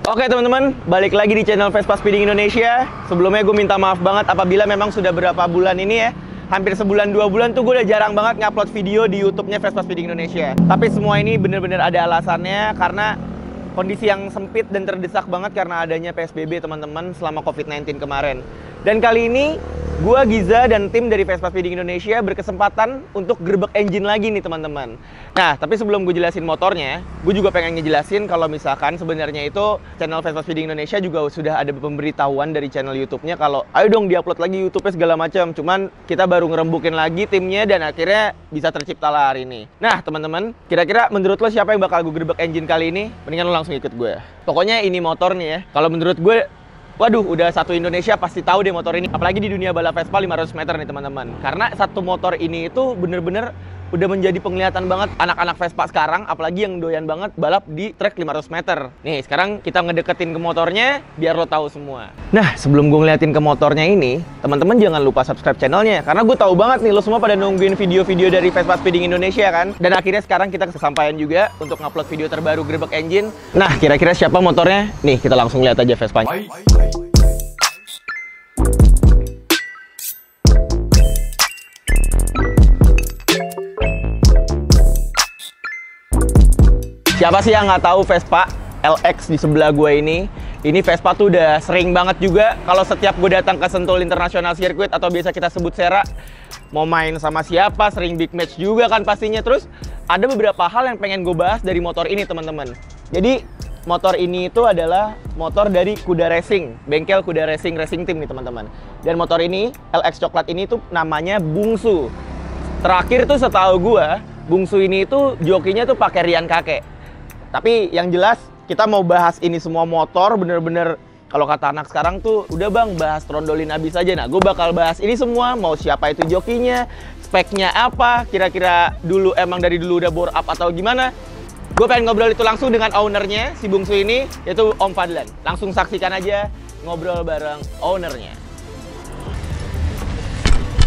Oke teman-teman, balik lagi di channel Vespa Speeding Indonesia. Sebelumnya gue minta maaf banget apabila memang sudah berapa bulan ini ya, hampir sebulan 2 bulan tuh gue udah jarang banget ngupload video di YouTube-nya Vespa Speeding Indonesia. Tapi semua ini bener-bener ada alasannya karena kondisi yang sempit dan terdesak banget karena adanya PSBB teman-teman selama COVID-19 kemarin. Dan kali ini gue, Giza, dan tim dari Vespa Speeding Indonesia berkesempatan untuk gerbek engine lagi nih teman-teman. Nah, tapi sebelum gue jelasin motornya, gue juga pengen ngejelasin kalau misalkan sebenarnya itu channel Vespa Speeding Indonesia juga sudah ada pemberitahuan dari channel YouTube-nya kalau ayo dong diupload lagi YouTube-nya segala macam. Cuman kita baru ngerembukin lagi timnya dan akhirnya bisa tercipta lah hari ini. Nah, teman-teman, kira-kira menurut lo siapa yang bakal gue gerbek engine kali ini? Mendingan lo langsung ikut gue. Pokoknya ini motor nih ya. Kalau menurut gue, waduh, udah satu Indonesia pasti tahu deh motor ini. Apalagi di dunia balap Vespa 500 meter nih teman-teman. Karena satu motor ini itu bener-bener udah menjadi penglihatan banget anak-anak Vespa sekarang. Apalagi yang doyan banget balap di trek 500 meter. Nih, sekarang kita ngedeketin ke motornya biar lo tahu semua. Nah, sebelum gue ngeliatin ke motornya ini, teman-teman jangan lupa subscribe channelnya. Karena gue tahu banget nih, lo semua pada nungguin video-video dari Vespa Speeding Indonesia kan. Dan akhirnya sekarang kita kesampaian juga untuk ngupload video terbaru gerbek engine. Nah, kira-kira siapa motornya? Nih, kita langsung lihat aja Vespanya. Siapa sih yang nggak tahu Vespa LX di sebelah gue ini? Ini Vespa tuh udah sering banget juga kalau setiap gue datang ke Sentul International Circuit atau biasa kita sebut Sera, mau main sama siapa, sering big match juga kan pastinya. Terus ada beberapa hal yang pengen gue bahas dari motor ini teman-teman. Jadi motor ini itu adalah motor dari Kuda Racing, bengkel Kuda Racing Racing Team nih teman-teman. Dan motor ini, LX Coklat ini tuh namanya Bungsu. Terakhir tuh setahu gue, Bungsu ini tuh jokinya tuh pakai Rian Kakek. Tapi yang jelas kita mau bahas ini semua motor bener-bener kalau kata anak sekarang tuh udah bang bahas trondolin abis aja. Nah gue bakal bahas ini semua, mau siapa itu jokinya, speknya apa, kira-kira dulu emang dari dulu udah bore up atau gimana. Gue pengen ngobrol itu langsung dengan ownernya si Bungsu ini, yaitu Om Fadlan. Langsung saksikan aja ngobrol bareng ownernya.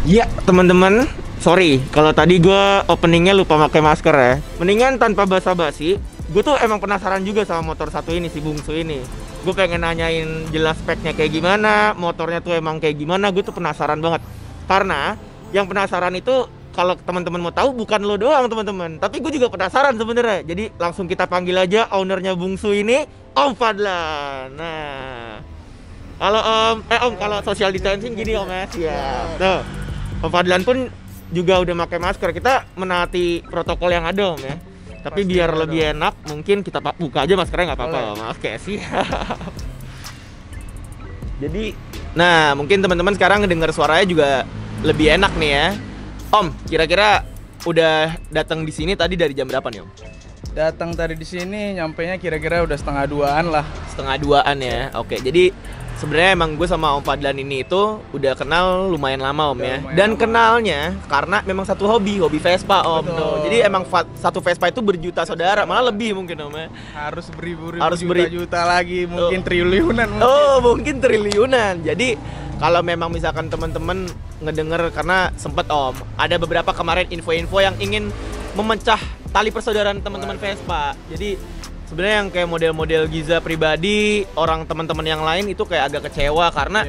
Ya teman-teman, sorry kalau tadi gue openingnya lupa pakai masker ya. Mendingan tanpa basa-basi, gue tuh emang penasaran juga sama motor satu ini, si Bungsu ini. Gue pengen nanyain jelas speknya kayak gimana, motornya tuh emang kayak gimana, gue tuh penasaran banget. Karena yang penasaran itu kalau teman-teman mau tahu bukan lo doang teman-teman, tapi gue juga penasaran sebenarnya. Jadi langsung kita panggil aja ownernya Bungsu ini, Om Fadlan. Nah, kalau Om kalau social distancing gini Om ya. Siap. Tuh, Om Fadlan pun juga udah pakai masker. Kita menaati protokol yang ada Om ya. Tapi pasti biar lebih enak, mungkin kita buka aja maskernya nggak apa-apa. Oke, siap. Jadi, nah mungkin teman-teman sekarang ngedengar suaranya juga lebih enak nih ya. Om, kira-kira udah datang di sini tadi dari jam berapa nih Om? Datang tadi di sini, nyampainya kira-kira udah 1:30-an lah. 1:30-an ya. Oke, jadi sebenarnya emang gue sama Om Fadlan ini itu udah kenal lumayan lama Om ya. Dan lama. Kenalnya karena memang satu hobi Vespa Om. Tuh. Jadi emang satu Vespa itu berjuta saudara, malah lebih mungkin Om ya. Harus beribu-ribu juta lagi, mungkin triliunan mungkin. Oh, mungkin triliunan. Jadi kalau memang misalkan teman-teman ngedenger, karena sempet Om, ada beberapa kemarin info-info yang ingin memecah tali persaudaraan teman-teman Vespa. Jadi sebenarnya yang kayak model-model Giza pribadi, orang teman-teman yang lain itu kayak agak kecewa karena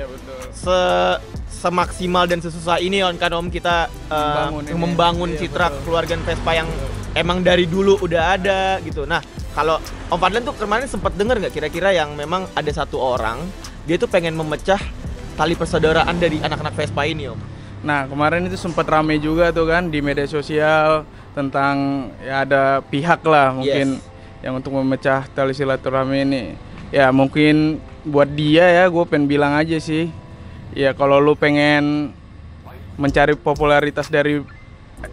semaksimal dan sesusah ini kan Om kita membangun citra keluarga Vespa yang emang dari dulu udah ada gitu. Nah, kalau Om Fadlan tuh kemarin sempat denger nggak kira-kira yang memang ada satu orang dia tuh pengen memecah tali persaudaraan dari anak-anak Vespa ini Om? Nah, kemarin itu sempat rame juga tuh kan di media sosial tentang ya ada pihak lah mungkin yang untuk memecah tali silaturahmi ini. Ya mungkin buat dia ya, gue pengen bilang aja sih, ya kalau lu pengen mencari popularitas dari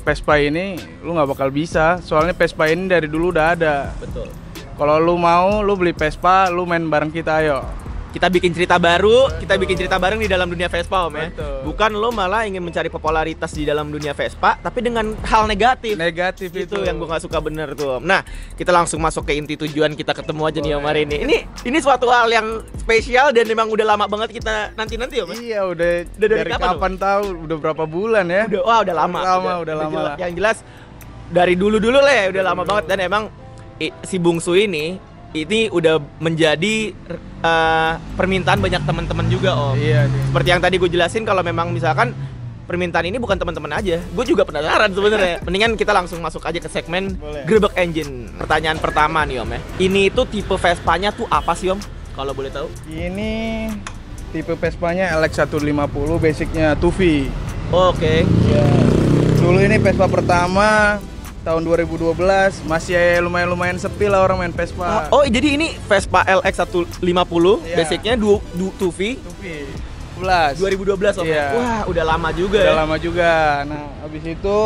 Vespa ini, lu nggak bakal bisa. Soalnya Vespa ini dari dulu udah ada. Betul. Kalau lu mau, lu beli Vespa, lu main bareng kita, ayo. Kita bikin cerita baru, kita bikin cerita bareng di dalam dunia Vespa Om ya. Bukan lo malah ingin mencari popularitas di dalam dunia Vespa, tapi dengan hal negatif. Negatif itu yang gue gak suka bener tuh Om. Nah, kita langsung masuk ke inti tujuan kita ketemu aja nih Om hari ini. Ini suatu hal yang spesial dan memang udah lama banget kita nanti-nanti Om. Iya, udah dari kapan tahu, udah berapa bulan ya? Udah lama. Udah lama. Yang jelas dari dulu lah ya, udah lama banget. Dan emang si Bungsu ini ini udah menjadi permintaan banyak teman-teman juga Om. Iya sih. Seperti yang tadi gue jelasin, kalau memang misalkan permintaan ini bukan teman-teman aja, gue juga penasaran sebenarnya. Mendingan kita langsung masuk aja ke segmen Grebek Engine. Pertanyaan pertama nih Om ya, ini tuh tipe Vespa-nya tuh apa sih Om? Kalau boleh tahu? Ini tipe Vespa-nya LX150, basicnya 2V. Oke. Ya. Dulu ini Vespa pertama tahun 2012, masih lumayan sepi lah orang main Vespa. Oh, jadi ini Vespa LX150, basicnya 2V. 2012 Om. Iya. Wah, udah lama juga. Udah lama juga. Nah, habis itu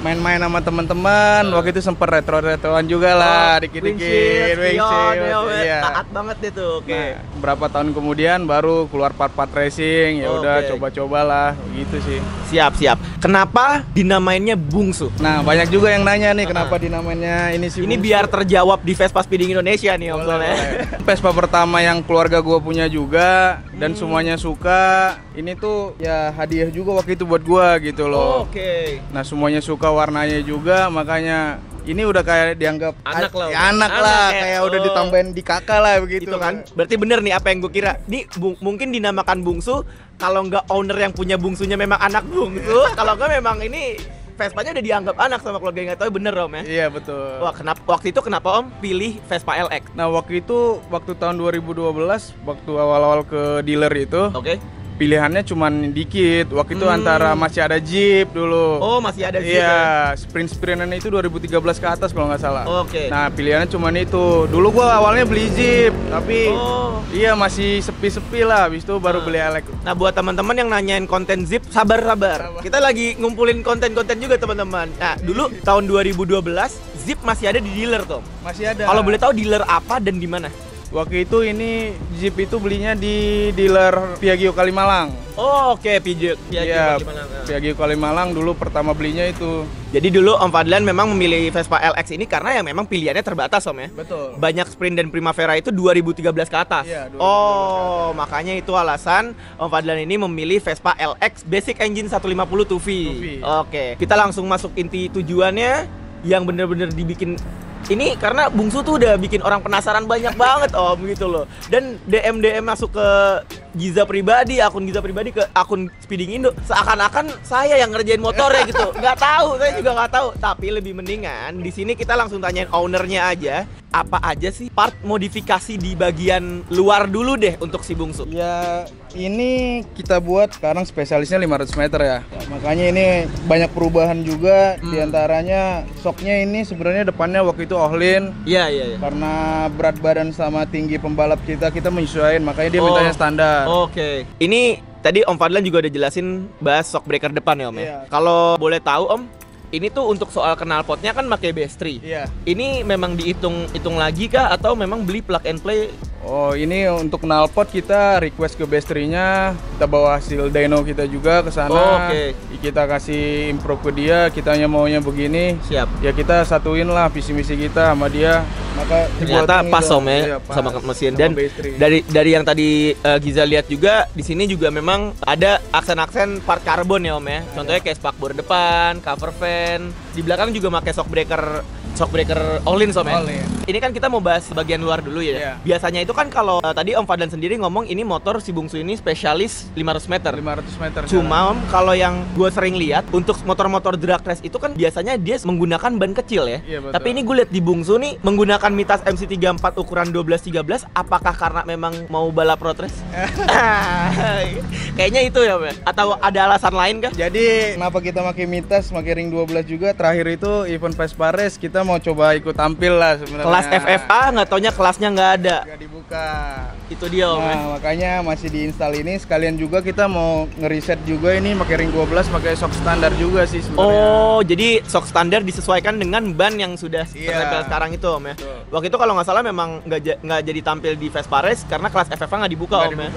main-main sama teman-teman. Waktu itu sempet retro-retroan juga lah, dikit-dikit. Iya. Taat banget deh tuh. Oke. Nah, berapa tahun kemudian baru keluar part-part racing. Ya udah coba-cobalah gitu sih. Siap. Kenapa dinamainnya Bungsu? Nah, banyak juga yang nanya nih kenapa dinamainnya ini sih. Ini biar terjawab di Vespa Speeding Indonesia nih Om soalnya. Vespa pertama yang keluarga gua punya juga dan semuanya suka. Ini tuh ya hadiah juga waktu itu buat gua gitu loh. Oke. Nah, semuanya suka warnanya juga, makanya ini udah kayak dianggap anak lah. Anak lah, kayak udah ditambahin di kakak lah begitu itu kan. Berarti bener nih apa yang gue kira. Ini mungkin dinamakan Bungsu kalau nggak owner yang punya bungsunya memang anak bungsu. Kalau nggak memang ini Vespanya udah dianggap anak sama keluarga yang nggak tahu, bener Om ya? Iya betul. Wah, waktu itu kenapa Om pilih Vespa LX? Nah, waktu tahun 2012 waktu awal-awal ke dealer itu. Oke. Pilihannya cuman dikit. Waktu itu antara masih ada Jeep dulu. Oh, masih ada Jeep. Iya, Sprint-Sprintan itu 2013 ke atas kalau nggak salah. Oke. Nah, pilihannya cuman itu. Dulu gua awalnya beli Jeep, tapi iya masih sepi-sepi lah. Habis itu baru beli LX. Nah, buat teman-teman yang nanyain konten Jeep, sabar. Kita lagi ngumpulin konten-konten juga teman-teman. Nah, dulu tahun 2012 Jeep masih ada di dealer Tom. Masih ada. Kalau boleh tahu dealer apa dan di mana? Waktu itu ini Jeep itu belinya di dealer Piaggio Kalimalang. Oh, oke, Piaggio Kalimalang. Piaggio Kalimalang dulu pertama belinya itu. Jadi dulu Om Fadlan memang memilih Vespa LX ini karena ya memang pilihannya terbatas Om ya. Betul. Banyak Sprint dan Primavera itu 2013 ke atas. Iya, 2013 oh, makanya itu alasan Om Fadlan ini memilih Vespa LX Basic Engine 150 2V. Oke, kita langsung masuk inti tujuannya yang bener-bener dibikin ini karena Bungsu tuh udah bikin orang penasaran banyak banget Om gitu loh. Dan DM masuk ke Giza pribadi, akun Giza pribadi ke akun Speeding Indo, seakan-akan saya yang ngerjain motornya gitu. Nggak tahu, saya juga nggak tahu. Tapi lebih mendingan di sini kita langsung tanyain ownernya aja. Apa aja sih part modifikasi di bagian luar dulu deh untuk si Bungsu? Ya, ini kita buat sekarang spesialisnya 500 meter ya. Makanya ini banyak perubahan juga. Diantaranya shocknya ini sebenarnya depannya waktu itu Ohlin. Iya. Karena berat badan sama tinggi pembalap kita menyesuaikan, makanya dia mintanya standar. Oke. Ini tadi Om Fadlan juga udah jelasin bahas shock breaker depan ya Om ya. Kalau boleh tahu Om, ini tuh untuk soal knalpotnya kan pakai Bestri. Iya. Ini memang dihitung lagi kah atau memang beli plug and play? Oh, ini untuk knalpot kita request ke Bestrinya, kita bawa hasil dyno kita juga ke sana. Kita kasih improve ke dia, kitanya maunya begini. Siap. Ya kita satuin lah visi misi kita sama dia. Maka ternyata pas Om ya, sama mesin. Dan dari yang tadi Giza lihat juga di sini juga memang ada aksen-aksen part karbon ya Om ya. Contohnya kayak spakbor depan, cover fan, di belakang juga pakai shock breaker Ohlin Om ya. Ini kan kita mau bahas bagian luar dulu ya. Biasanya itu kan kalau tadi Om Fadlan sendiri ngomong ini motor si Bungsu ini spesialis 500 meter. Cuma Om, kalau yang gue sering lihat untuk motor-motor drag race itu kan biasanya dia menggunakan ban kecil ya. Tapi ini gue lihat di Bungsu nih menggunakan Mitas MC34 ukuran 12-13. Apakah karena memang mau balap road race? Kayaknya itu ya Om ya? Atau ada alasan lain kah? Jadi kenapa kita pakai Mitas, pakai ring 12 juga? Terakhir itu event Vespa Race kita mau coba ikut tampil lah sebenarnya. Kelas FFA nggak taunya kelasnya nggak ada. Nggak dibuka. Itu dia Om. Nah, makanya masih diinstal ini. Sekalian juga kita mau ngeriset juga ini pakai ring 12, pakai shock standar juga sih sebenarnya. Oh, jadi shock standar disesuaikan dengan ban yang sudah tertempel sekarang itu Om ya. Waktu itu kalau nggak salah memang nggak jadi tampil di Vespa Race karena kelas FFA nggak dibuka Om ya.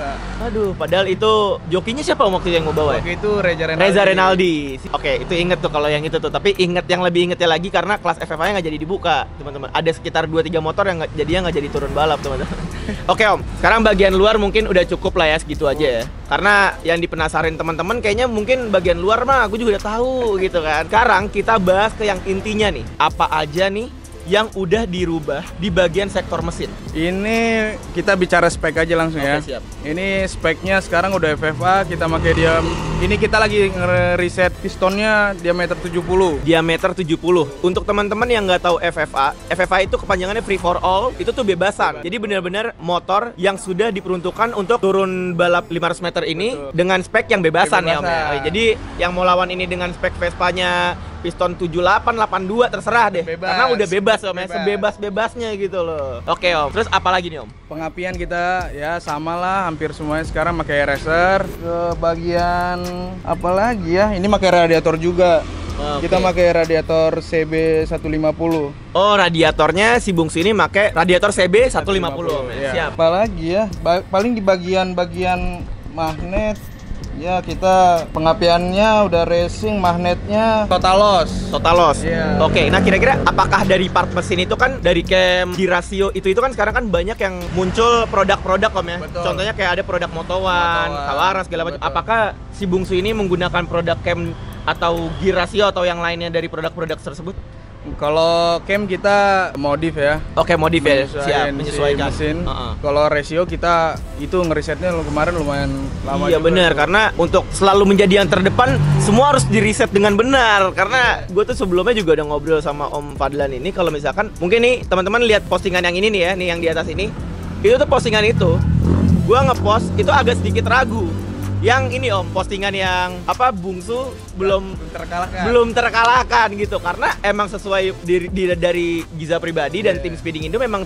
Aduh, padahal itu jokinya siapa Om waktu itu yang mau bawa ya? Waktu itu Reza Renaldi. Oke, itu inget tuh kalau yang itu tuh. Tapi inget yang lebih ingetnya lagi karena kelas FFA nggak jadi dibuka teman-teman. Ada sekitar 2-3 motor yang nggak jadi turun balap teman-teman. Oke Om, sekarang bagian luar mungkin udah cukup lah ya segitu aja ya. Karena yang dipenasarin teman-teman kayaknya mungkin bagian luar mah aku juga udah tahu gitu kan. Sekarang kita bahas ke yang intinya nih. Apa aja nih yang udah dirubah di bagian sektor mesin? Ini kita bicara spek aja langsung ya. Oke, siap. Ini speknya sekarang udah FFA, kita pakai dia. Ini kita lagi nge-reset pistonnya diameter 70. Diameter 70. Untuk teman-teman yang nggak tahu FFA, FFA itu kepanjangannya free for all, itu tuh bebasan. Jadi benar-benar motor yang sudah diperuntukkan untuk turun balap 500 meter ini. Betul. Dengan spek yang bebasan ya Om ya. Bebasan. Jadi yang mau lawan ini dengan spek Vespanya piston 78, 82 terserah deh. Bebas. Karena udah bebas Om ya, Bebas. sebebas-bebasnya gitu loh. Oke Om, terus apa lagi nih Om? Pengapian kita ya sama lah, hampir semuanya sekarang pakai racer. Ke bagian apa lagi ya? Ini pakai radiator juga. Oke. Kita pakai radiator CB150. Oh, radiatornya si Bungsu ini pakai radiator CB150 Om ya. Ya. Siap. Apalagi ya, paling di bagian magnet ya kita pengapiannya udah racing, magnetnya total loss. Total loss. Iya. Oke, nah kira-kira apakah dari part mesin itu kan dari cam, Girasio itu kan sekarang kan banyak yang muncul produk-produk Om ya. Betul. Contohnya kayak ada produk Motowan, Kawaran segala macam. Betul. Apakah si Bungsu ini menggunakan produk cam atau Girasio atau yang lainnya dari produk-produk tersebut? Kalau cam kita modif ya. Oke, modif ya. Siap, si menyesuaikan mesin. Heeh. Kalau ratio kita itu ngerisetnya kemarin lumayan lama Iya juga benar, tuh. karena untuk selalu menjadi yang terdepan semua harus diriset dengan benar. Karena gue tuh sebelumnya juga udah ngobrol sama Om Fadlan ini, kalau misalkan mungkin nih teman-teman lihat postingan yang ini nih ya, nih yang di atas ini, itu tuh postingan itu gue ngepost itu agak sedikit ragu. Yang ini Om, postingan yang apa Bungsu belum terkalahkan gitu, karena emang sesuai dari Giza pribadi dan tim Speeding Indo memang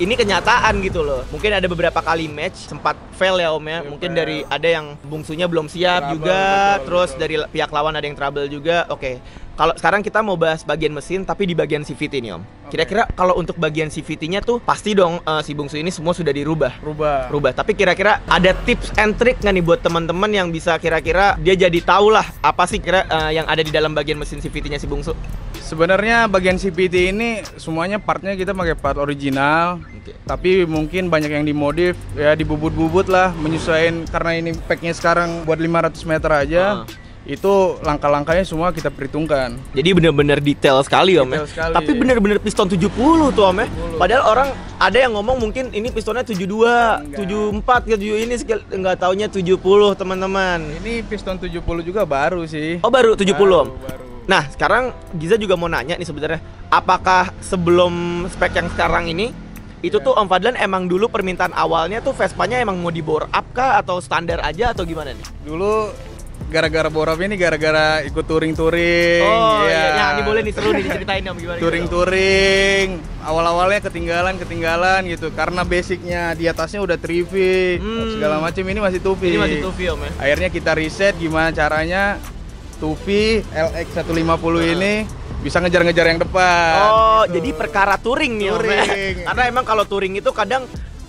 ini kenyataan gitu loh. Mungkin ada beberapa kali match sempat fail ya Om ya. Mungkin fail. dari ada yang bungsunya belum siap Trouble, juga, betul, terus betul. dari pihak lawan ada yang trouble juga. Oke. Kalau sekarang kita mau bahas bagian mesin tapi di bagian CVT nih Om. Kira-kira kalau untuk bagian CVT-nya tuh pasti dong si bungsu ini semua sudah dirubah. Rubah. Tapi kira-kira ada tips and trick nggak nih buat teman-teman yang bisa kira-kira dia jadi tahu lah apa sih kira yang ada di dalam bagian mesin CVT-nya si bungsu? Sebenarnya bagian CVT ini semuanya partnya kita pakai part original. Tapi mungkin banyak yang dimodif ya, dibubut-bubut lah, menyesuaikan karena ini packnya sekarang buat 500 meter aja. Itu langkah-langkahnya semua kita perhitungkan. Jadi benar-benar detail sekali Om ya. Detail sekali. Tapi benar-benar piston 70 tuh Om ya. Padahal orang ada yang ngomong mungkin ini pistonnya 72, 74, 7 ini nggak taunya 70 teman-teman. Ini piston 70 juga baru sih. Oh baru 70 Om. Baru. Nah sekarang Giza juga mau nanya nih sebenarnya, apakah sebelum spek yang sekarang ini itu tuh Om Fadlan emang dulu permintaan awalnya tuh Vespanya emang mau di bore up kah atau standar aja atau gimana nih? Dulu gara-gara borop ini gara-gara ikut touring-touring. Oh ya. iya, ini boleh nih seru nih diceritain Om gimana? Touring-touring. Awal-awalnya ketinggalan gitu. Karena basicnya di atasnya udah 3V, segala macam, ini masih 2V. Ini masih 2V Om ya. Akhirnya kita riset gimana caranya 2V LX150 ini bisa ngejar-ngejar yang depan. Oh, jadi perkara touring nih Om ya. Touring. Karena emang kalau touring itu kadang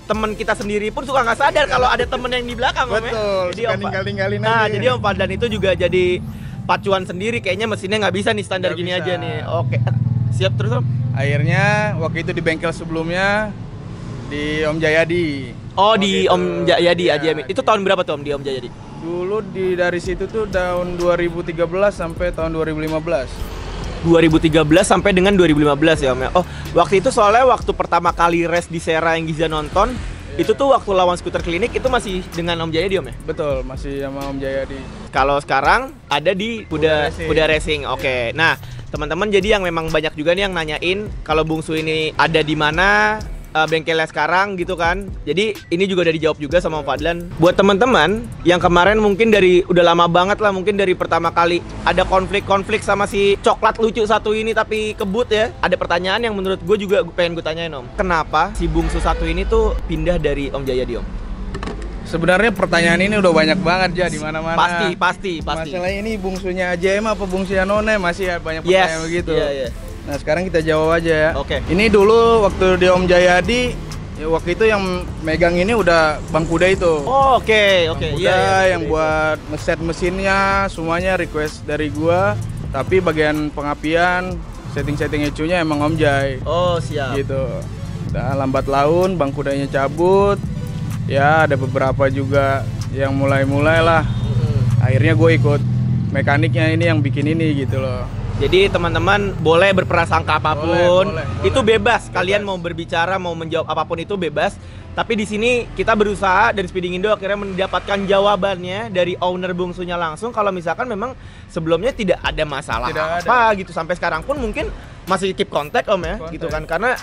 teman kita sendiri pun suka nggak sadar kalau ada temen yang di belakang Om ya. Betul, Jadi suka Om ninggalin Nah, aja. jadi Om Fadlan itu juga jadi pacuan sendiri, kayaknya mesinnya nggak bisa nih standar Nggak gini bisa. aja nih. Oke. Siap terus Om. Akhirnya waktu itu di bengkel sebelumnya di Om Jayadi. Oh, Waktu di itu. Om Jayadi Ya, aja. Itu tahun berapa tuh Om di Om Jayadi? Dulu dari situ tuh tahun 2013 sampai tahun 2015. 2013 sampai dengan 2015 ya Om ya. Oh, waktu itu soalnya waktu pertama kali race di Sera yang Giza nonton, itu tuh waktu lawan skuter klinik itu masih dengan Om Jayadi Om ya? Betul, masih sama Om Jayadi. Kalau sekarang ada di Kuda Racing. Oke. Nah, teman-teman jadi yang memang banyak juga nih yang nanyain kalau Bungsu ini ada di mana bengkelnya sekarang gitu kan. Jadi ini juga udah dijawab juga sama Om Fadlan. Buat teman-teman yang kemarin mungkin dari udah lama banget lah, mungkin dari pertama kali ada konflik sama si coklat lucu satu ini tapi kebut ya. Ada pertanyaan yang menurut gue juga pengen gue tanyain Om. Kenapa si Bungsu satu ini tuh pindah dari Om Jayadi Om? Sebenarnya pertanyaan ini udah banyak banget ya di mana-mana. Pasti. Masalah ini bungsunya AJM apa bungsunya None, masih banyak pertanyaan begitu. Iya. Nah, sekarang kita jawab aja ya. Oke. Ini dulu waktu di Om Jayadi, ya waktu itu yang megang ini udah Bang Kuda itu. Oh, oke. Bang Kuda Iya, yang buat ngeset mesinnya, semuanya request dari gua. Tapi bagian pengapian, setting-setting ECU-nya emang Om Jay. Oh, siap. Gitu. Nah, lambat laun Bang Kudanya cabut. Ya, ada beberapa juga yang mulai lah. Akhirnya gue ikut mekaniknya ini yang bikin ini gitu loh. Jadi teman-teman boleh berprasangka apapun, Boleh. itu bebas. Kalian mau berbicara, mau menjawab apapun itu bebas. Tapi di sini kita berusaha dan Speeding Indo akhirnya mendapatkan jawabannya dari owner bungsunya langsung. Kalau misalkan memang sebelumnya tidak ada masalah gitu, sampai sekarang pun mungkin masih keep kontak Om ya, gitu kan? Karena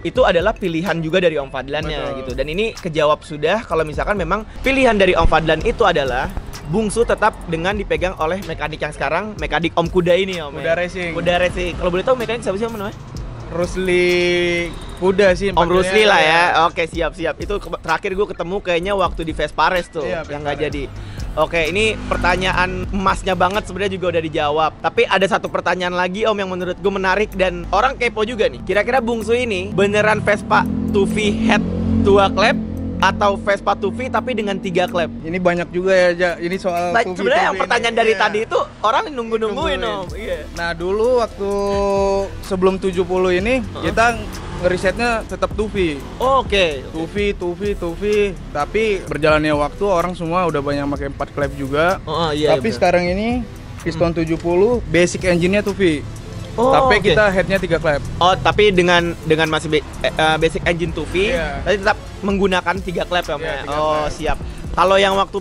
itu adalah pilihan juga dari Om Fadlannya gitu. Dan ini kejawab sudah kalau misalkan memang pilihan dari Om Fadlan itu adalah bungsu tetap dengan dipegang oleh mekanik yang sekarang, mekanik Om Kuda ini Om. Kuda Racing. Kuda Racing. Kalau boleh tahu mekanik siapa sih Om namanya? Rusli Kuda sih. Om Rusli lah ya. Oke, siap-siap. Itu terakhir gue ketemu kayaknya waktu di Vespares tuh, iya, yang nggak jadi. Oke, ini pertanyaan emasnya banget sebenarnya juga udah dijawab. Tapi ada satu pertanyaan lagi Om yang menurut gue menarik dan orang kepo juga nih. Kira-kira bungsu ini beneran Vespa 2V head 2 klep atau Vespa 2V tapi dengan 3 klep? Ini banyak juga ya, Ja. Ini soal Nah, sebenarnya yang pertanyaan dari iya. tadi itu orang nungguin Om. Iya. Nah, dulu waktu sebelum 70 ini kita ngerisetnya tetap 2V. Oke. 2V. Tapi berjalannya waktu orang semua udah banyak pakai 4 klep juga. Oh, iya. Tapi sekarang ini piston 70 basic engine-nya 2V. Oh, tapi oke. kita headnya 3 klep. Oh, tapi dengan masih basic engine 2V, Iya. tapi tetap menggunakan 3 klep ya Om Iya, ya? 3 Oh, klep. siap. Kalau yang waktu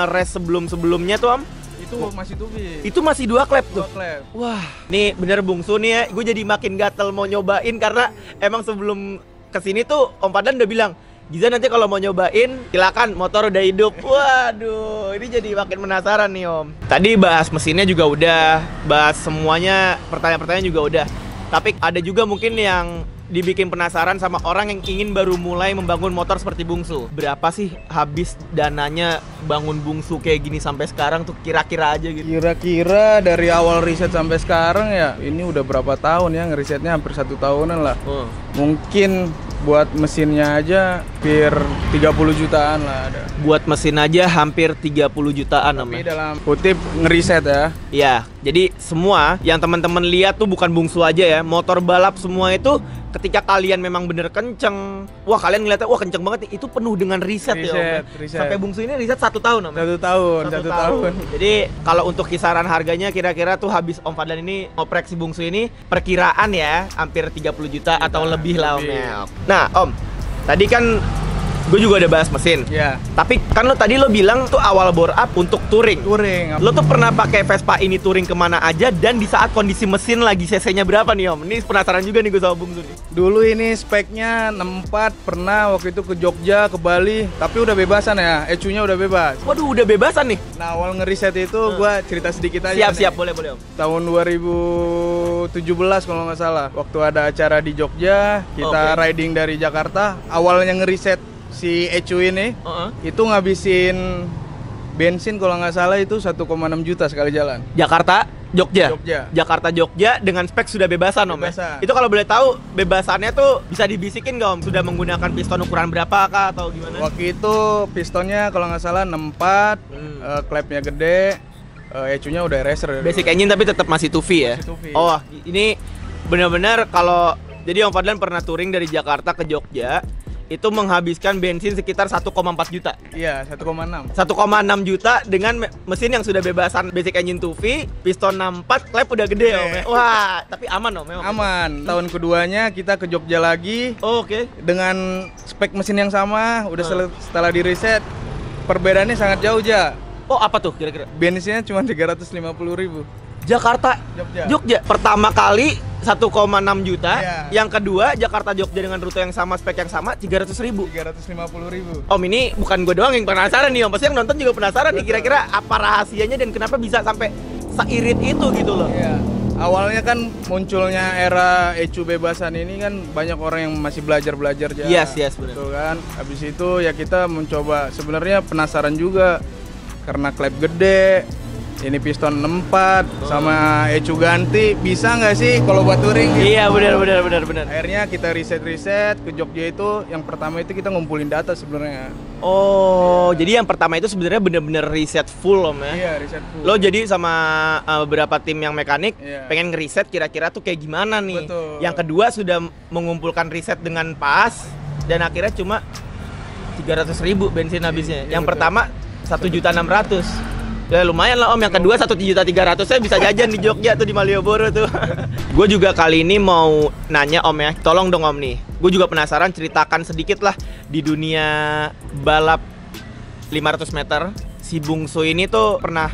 race sebelumnya tuh Om, Itu masih 2V. itu masih 2 klep tuh. 2 klep. Wah, nih bener bungsu nih ya, gue jadi makin gatel mau nyobain karena emang sebelum kesini tuh Om Fadlan udah bilang, Giza nanti kalau mau nyobain silakan, motor udah hidup. Waduh, ini jadi makin penasaran nih Om. Tadi bahas mesinnya juga udah, bahas semuanya, pertanyaan-pertanyaan juga udah. Tapi ada juga mungkin yang dibikin penasaran sama orang yang ingin baru mulai membangun motor seperti bungsu. Berapa sih habis dananya bangun bungsu kayak gini sampai sekarang tuh kira-kira aja gitu? Kira-kira dari awal riset sampai sekarang ya, ini udah berapa tahun ya, ngerisetnya hampir 1 tahunan lah. Oh. Mungkin buat mesinnya aja hampir 30 jutaan lah ada. Buat mesin aja hampir 30 jutaan Om. Tapi dalam kutip ngeriset ya. Ya, jadi semua yang teman-teman lihat tuh bukan bungsu aja ya. Motor balap semua itu ketika kalian memang bener kenceng, wah kalian ngeliatnya wah kenceng banget nih, itu penuh dengan riset ya Om. Ya. Riset. Sampai bungsu ini riset 1 tahun Om. 1 tahun, 1 tahun. Jadi kalau untuk kisaran harganya kira-kira tuh habis Om Fadlan ini ngoprek si bungsu ini perkiraan ya hampir 30 juta atau lebih lah Om ya. Nah Om, tadi kan gue juga udah bahas mesin. Ya. Tapi kan tadi lo bilang tuh awal bore up untuk touring. Touring. Lo tuh pernah pakai Vespa ini touring kemana aja dan di saat kondisi mesin lagi cc-nya berapa nih Om? Ini penasaran juga nih gue sama Bungsu nih. Dulu ini speknya 64, pernah waktu itu ke Jogja, ke Bali, tapi udah bebasan ya, ECU-nya udah bebas. Waduh udah bebasan nih. Nah, awal ngeriset itu gua cerita sedikit aja. Siap, nih. boleh Om. Tahun 2017 kalau nggak salah, waktu ada acara di Jogja, kita riding dari Jakarta, awalnya ngeriset si ECU ini, itu ngabisin bensin kalau nggak salah itu 1,6 juta sekali jalan. Jakarta, Jogja. Jogja. Jogja dengan spek sudah bebasan Om Bebasan. ya? Itu kalau boleh tahu bebasannya tuh bisa dibisikin nggak Om? Sudah menggunakan piston ukuran berapa kah atau gimana? Waktu itu pistonnya kalau nggak salah 64, klepnya gede, ECU-nya udah racer. Basic engine tapi tetap masih 2V ya? Masih 2V. Oh, ini benar-benar kalau jadi Om Fadlan pernah touring dari Jakarta ke Jogja itu menghabiskan bensin sekitar 1,4 juta. Iya, 1,6. 1,6 juta dengan mesin yang sudah bebasan basic engine 2V, piston 64, klep udah gede Om. Ya. Wah, tapi aman Om memang. Aman. Tahun keduanya kita ke Jogja lagi. Oke. Dengan spek mesin yang sama, udah setelah di reset, perbedaannya sangat jauh ja. Oh, apa tuh kira-kira? Bensinnya cuma 350.000. Jakarta, Jogja. Pertama kali 1,6 juta. Iya. Yang kedua Jakarta Jogja dengan rute yang sama, spek yang sama 300.000. 350.000. Om, ini bukan gue doang yang penasaran nih Om, pasti yang nonton juga penasaran nih kira-kira apa rahasianya dan kenapa bisa sampai seirit itu gitu loh. Iya. Awalnya kan munculnya era ECU bebasan ini kan banyak orang yang masih belajar aja. Yes, benar. Betul kan. Habis itu ya kita mencoba, sebenarnya penasaran juga karena klep gede. Ini piston 64 sama ECU ganti, bisa nggak sih kalau buat touring? Gitu. Iya benar. Akhirnya kita riset ke Jogja itu, yang pertama itu kita ngumpulin data sebenarnya. Oh, jadi yang pertama itu sebenarnya benar-benar riset full Om ya? Iya, riset full. Lo jadi sama beberapa tim yang mekanik pengen ngeriset kira-kira tuh kayak gimana nih. Betul. Yang kedua sudah mengumpulkan riset dengan pas dan akhirnya cuma 300.000 bensin habisnya. Yang pertama 1.600.000. Ya lumayan lah Om, yang kedua 1.300.000 saya bisa jajan di Jogja tuh di Malioboro tuh. Gue juga kali ini mau nanya Om ya, tolong dong Om nih. Gue juga penasaran, ceritakan sedikit lah di dunia balap 500 meter. Si Bungsu ini tuh pernah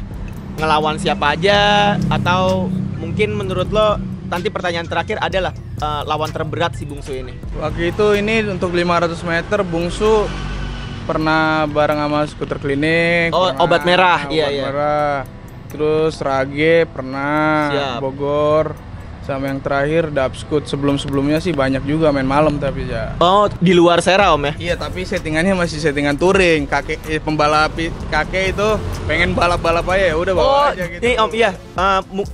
ngelawan siapa aja, atau mungkin menurut lo, nanti pertanyaan terakhir adalah lawan terberat si Bungsu ini. Waktu itu ini untuk 500 meter Bungsu pernah bareng sama Skuter Klinik. Oh, pernah, Obat Merah, Obat iya iya. Merah. Terus Rage pernah, Siap. Bogor. Sama yang terakhir Dapskut. Sebelum-sebelumnya sih banyak juga main malam tapi ya. Oh, di luar Sera Om ya? Iya, tapi settingannya masih settingan touring. Pembalap kakek itu pengen balap-balap aja, ya udah bawa aja gitu. Nih Om, iya.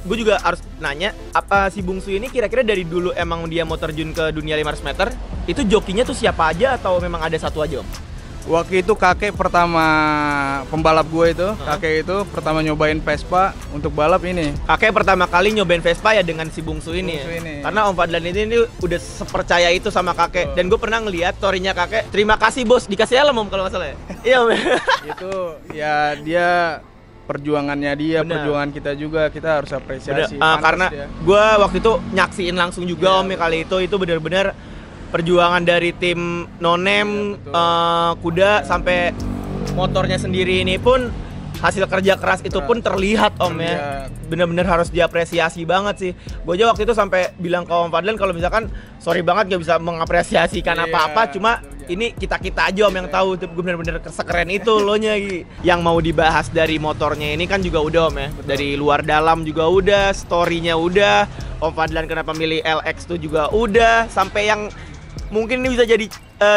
Gue juga harus nanya, apa si Bungsu ini kira-kira dari dulu emang dia mau terjun ke dunia 500 meter? Itu jokinya tuh siapa aja atau memang ada satu aja Om? Waktu itu kakek pertama pembalap gue itu, kakek itu pertama nyobain Vespa untuk balap ini. Kakek pertama kali nyobain Vespa ya dengan si Bungsu ini. Bungsu Ya? ini. Karena Om Fadlan ini udah sepercaya itu sama kakek. Dan gue pernah ngeliat story-nya kakek, terima kasih bos, dikasih helm Om kalau nggak salah ya? Iya Om. Itu ya dia perjuangannya dia, Bener. perjuangan kita juga, kita harus apresiasi. Karena gue waktu itu nyaksiin langsung juga Om ya kali itu benar-benar perjuangan dari tim Nonem, kuda sampai motornya sendiri ini pun hasil kerja keras itu pun terlihat Om ya. Bener-bener harus diapresiasi banget sih. Gue aja waktu itu sampai bilang ke Om Fadlan kalau misalkan sorry banget gak bisa mengapresiasikan apa-apa, cuma ini kita aja Om yang tahu. Gue bener-bener sekeren itu lo nya. Yang mau dibahas dari motornya ini kan juga udah Om ya. Dari luar dalam juga udah, story-nya udah. Om Fadlan kenapa milih LX tuh juga udah, sampai yang mungkin ini bisa jadi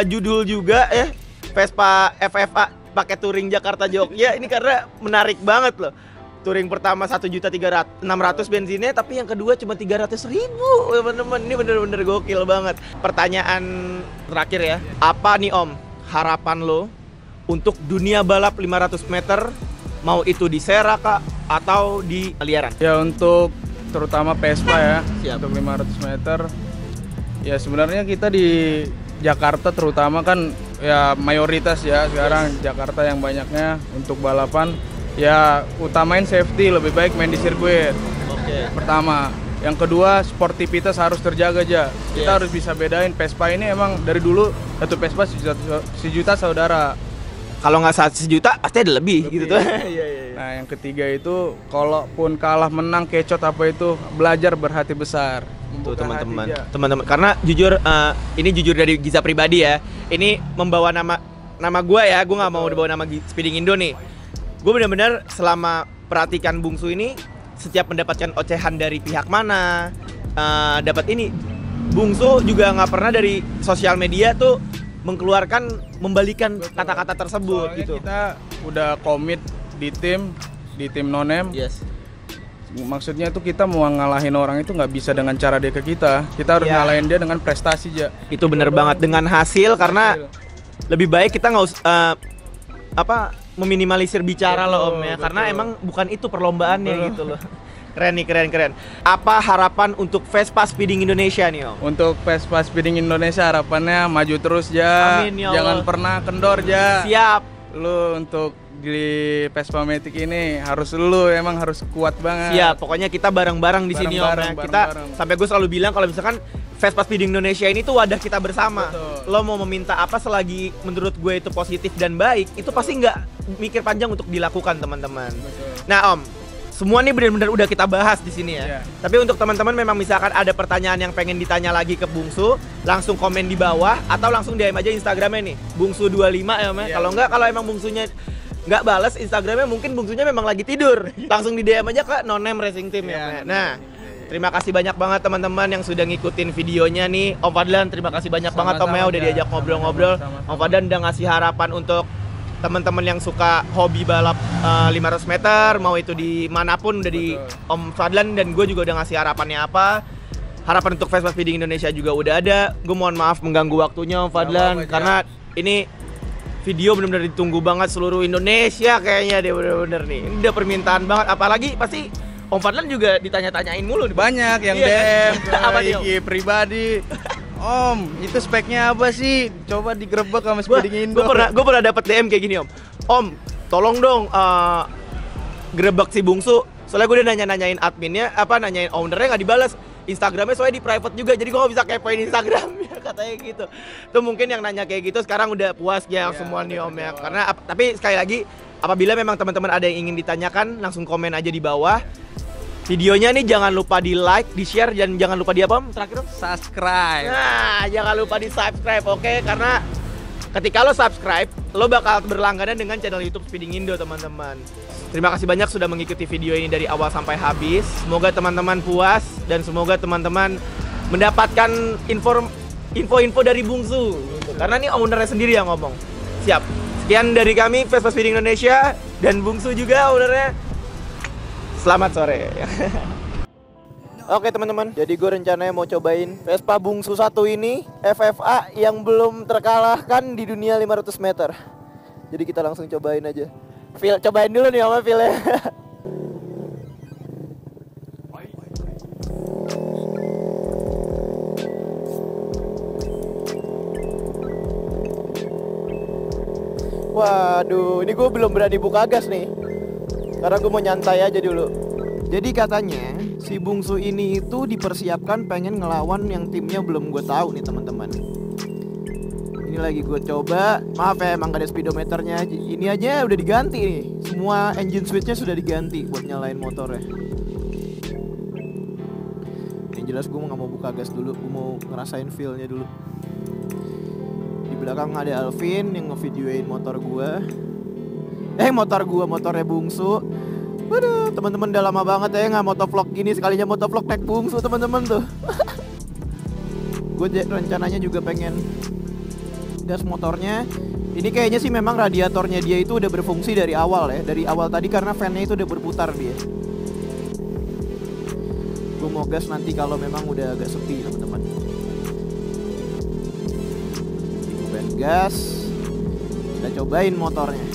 judul juga ya, Vespa FFA pakai touring Jakarta Jogja ini karena menarik banget loh. Touring pertama 1.600.000 bensinnya, tapi yang kedua cuma 300.000 teman-teman. Ini bener-bener gokil banget. Pertanyaan terakhir ya, apa nih Om harapan lo untuk dunia balap 500 meter, mau itu di Sera kah atau di Liaran? Ya untuk terutama Vespa ya. Siap. Untuk 500 meter. Ya sebenarnya kita di Jakarta terutama kan ya mayoritas ya sekarang Jakarta yang banyaknya untuk balapan ya utamain safety, lebih baik main di sirkuit. Oke. Pertama, yang kedua sportivitas harus terjaga aja. Kita harus bisa bedain Vespa ini emang dari dulu satu Vespa sejuta saudara. Kalau nggak 1 juta pasti ada lebih gitu tuh. Nah yang ketiga itu kalaupun kalah menang kecot apa itu belajar berhati besar. Tuh Membuka teman-teman, hati aja. teman-teman. Karena jujur, ini jujur dari Giza pribadi ya. Ini membawa nama gue ya. Gue nggak mau dibawa nama Speeding Indo nih. Gue benar-benar selama perhatikan Bungsu ini, setiap mendapatkan ocehan dari pihak mana, dapat ini. Bungsu juga nggak pernah dari sosial media tuh membalikan kata-kata tersebut. Soalnya gitu. kita udah komit di tim Nonem. Yes. Maksudnya itu kita mau ngalahin orang itu nggak bisa dengan cara dia ke kita. Kita harus ngalahin dia dengan prestasi aja. Itu bener banget dengan hasil, karena lebih baik kita nggak usah meminimalisir bicara loh Om ya, karena emang bukan itu perlombaannya gitu loh. Keren nih, keren. Apa harapan untuk Vespa Speeding Indonesia nih Om? Untuk Vespa Speeding Indonesia harapannya maju terus ya. Amin, ya Allah. Jangan pernah kendor ya. Siap. Lu untuk di Vespa Matic ini emang harus kuat banget. Siap, pokoknya kita bareng-bareng di sini Om ya. Kita sampai gue selalu bilang kalau misalkan Vespa Speeding Indonesia ini tuh wadah kita bersama. Betul. Lo mau meminta apa selagi menurut gue itu positif dan baik, itu pasti nggak mikir panjang untuk dilakukan teman-teman. Nah Om, semua nih benar-benar udah kita bahas di sini ya. Tapi untuk teman-teman memang misalkan ada pertanyaan yang pengen ditanya lagi ke Bungsu, langsung komen di bawah atau langsung DM aja Instagramnya nih, Bungsu25 ya Om ya. Kalau nggak, kalau emang Bungsunya nggak balas Instagramnya, mungkin Bungsunya memang lagi tidur, langsung di DM aja ke Nonem Racing Team ya. Nah, terima kasih banyak banget teman-teman yang sudah ngikutin videonya nih. Om Fadlan, terima kasih banyak banget Om ya udah diajak ngobrol-ngobrol. Om Fadlan udah ngasih harapan untuk teman-teman yang suka hobi balap 500 meter, mau itu dimanapun udah di Om Fadlan, dan gue juga udah ngasih harapannya apa. Harapan untuk Vespa Speeding Indonesia juga udah ada. Gue mohon maaf mengganggu waktunya Om Fadlan, karena ini video benar-benar ditunggu banget seluruh Indonesia kayaknya deh, bener-bener nih. Ini udah permintaan banget, apalagi pasti Om Fadlan juga ditanya-tanyain mulu nih. Banyak yang Iya, DM ke apa nih, Om? IG pribadi. Om, itu speknya apa sih? Coba digerebek sama Speeding Indo. Gue pernah dapat DM kayak gini Om. Om, tolong dong grebek si Bungsu. Soalnya gue udah nanya-nanyain adminnya, nanyain ownernya nggak dibalas. Instagramnya soalnya di private juga, jadi gue nggak bisa kepoin Instagramnya, katanya gitu. Tuh mungkin yang nanya kayak gitu sekarang udah puas ya semua nih Om ya. Karena tapi sekali lagi, apabila memang teman-teman ada yang ingin ditanyakan, langsung komen aja di bawah. Videonya nih jangan lupa di like, di share, dan jangan lupa di apa Om? Terakhir Om? Subscribe. Nah, jangan lupa di subscribe, oke? Karena ketika lo subscribe, lo bakal berlangganan dengan channel YouTube Speeding Indo, teman-teman. Terima kasih banyak sudah mengikuti video ini dari awal sampai habis. Semoga teman-teman puas dan semoga teman-teman mendapatkan info-info dari Bungsu. Gitu. Karena ini ownernya sendiri yang ngomong. Siap. Sekian dari kami, Vespa Speeding Indonesia, dan Bungsu juga ownernya. Selamat sore. Oke teman-teman, jadi gue rencananya mau cobain Vespa Bungsu 1 ini FFA yang belum terkalahkan di dunia 500 meter. Jadi kita langsung cobain aja. Cobain dulu nih sama Phil ya. Waduh, ini gue belum berani buka gas nih. Karena gue mau nyantai aja dulu. Jadi katanya si Bungsu ini itu dipersiapkan pengen ngelawan yang timnya belum gue tahu nih teman-teman. Ini lagi gue coba. Maaf ya emang gak ada speedometernya. Ini aja udah diganti nih. Semua engine switchnya sudah diganti buat nyalain motornya. Yang jelas gue gak mau buka gas dulu. Gue mau ngerasain feel-nya dulu. Di belakang ada Alvin yang ngevideoin motor gue. Motornya Bungsu. Waduh, teman-teman udah lama banget ya nggak motovlog gini, sekalinya motovlog naik Bungsu teman-teman tuh. Gue rencananya juga pengen gas motornya. Ini kayaknya sih memang radiatornya dia itu udah berfungsi dari awal ya, dari awal tadi karena fan-nya itu udah berputar dia. Gue mau gas nanti kalau memang udah agak sepi teman-teman. Gue gas, kita cobain motornya.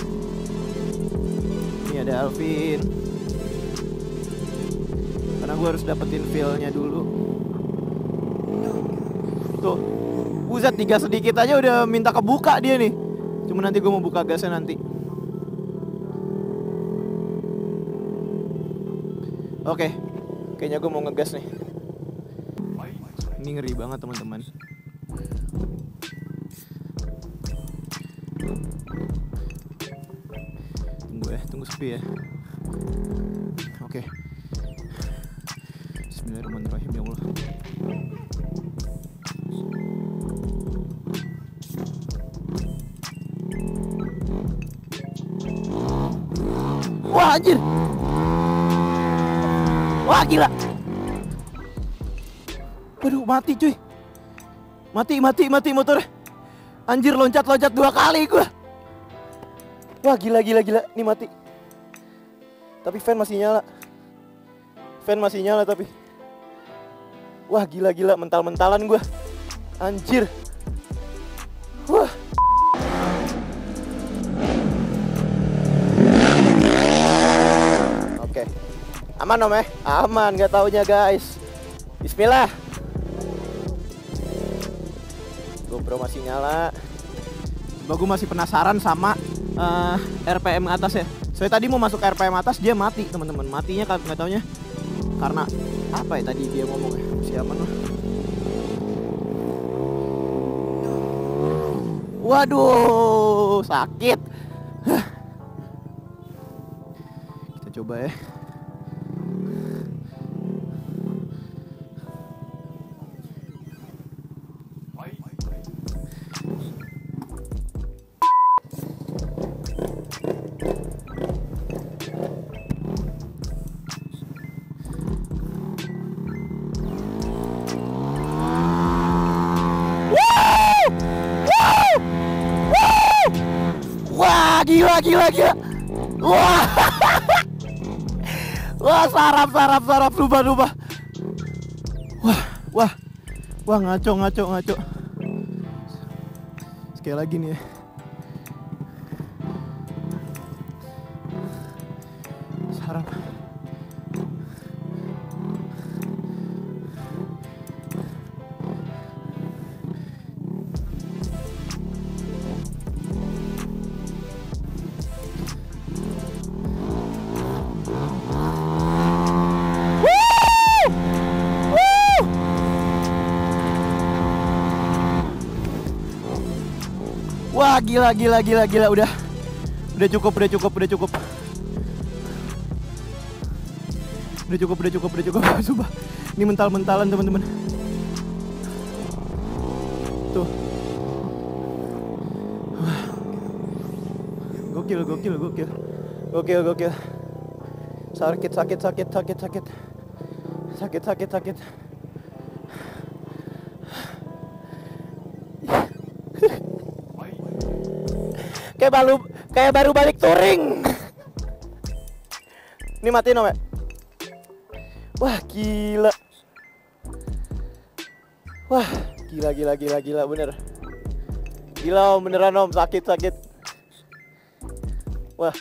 Ini ada Alvin. Karena gue harus dapetin feel-nya dulu. Tuh, buset, digas sedikit aja udah minta kebuka dia nih. Cuma nanti gue mau buka gasnya nanti. Oke, kayaknya gue mau ngegas nih. Ini ngeri banget teman-teman. Tunggu sepi ya. Oke. Bismillahirrahmanirrahim ya Allah. Wah anjir. Wah gila. Waduh mati cuy. Mati motornya. Anjir loncat 2 kali gua. Wah gila. Nih mati. Tapi fan masih nyala tapi. Wah gila mental-mentalan gua. Anjir. Wah. Oke. Aman Om ya? Aman, gak taunya guys. Bismillah. GoPro masih nyala. Gue masih penasaran sama RPM atas ya. Saya tadi mau masuk RPM atas dia mati teman-teman. Matinya nggak taunya karena apa ya tadi dia ngomongnya. Siapa lah. Waduh sakit. Kita coba ya. Wah, gila. Wah. Wah, sarap, lupa. Wah, ngaco. Sekali lagi nih ya. Sarap. Wah, gila. Udah cukup. Sumpah. Ini mental-mentalan, teman-teman. Tuh. Wah. Gokil. Sakit. Kayak baru balik touring. Ini matiin Om ya? Wah, gila. Wah, gila bener. Gila Om, beneran Om, sakit. Wah.